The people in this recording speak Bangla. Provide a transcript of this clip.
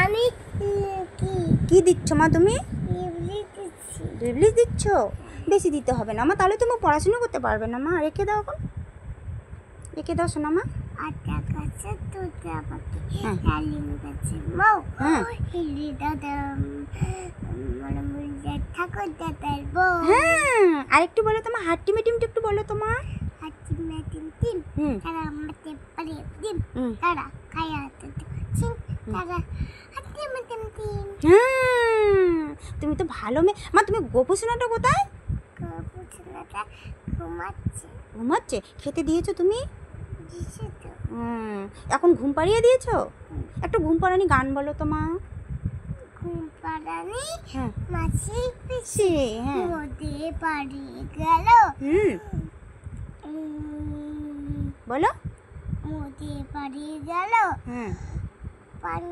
আমি কি কি দিচ্ছ মা তুমি? ইবলিশ দিচ্ছি। ইবলিশ দিচ্ছ? বেশি দিতে হবে না মা, তাহলে তুমি পড়াশোনা করতে পারবে না মা। রেখে দাও এখন, রেখে দাও শোনা মা। আটা গাছে তুলতে আমাকে হ্যাঁ। ডালিম গাছে বউ হ্যাঁ। হিলি দাদা মানে মুন্ডে ঠাকুর দাদার বউ। হ্যাঁ, আরেকটু বলো তোমার, হাট্টি মিটিমটা একটু বলো তোমার। হাতি মেটিম তিন হুম তারা মাতে পারে দিন হুম তারা খায়া চিন তারা হাতি মেটিম তিন হ্যাঁ, তুমি তো ভালো মেয়ে মা। তুমি গোপোষণাটা কোথায়? কবুতরটা ঘুমাচ্ছে। ঘুমাচ্ছে? খেতে দিয়েছো তুমি? দিছে তো এখন ঘুম পাড়িয়ে দিয়েছো? একটা ঘুম পাড়ানি গান বলো তো মা। ঘুম পাড়ানি হ্যাঁ মাছি সে হ্যাঁ। নদী পাড়ি গেল বলো। নদী পাড়ি গেল হ্যাঁ পান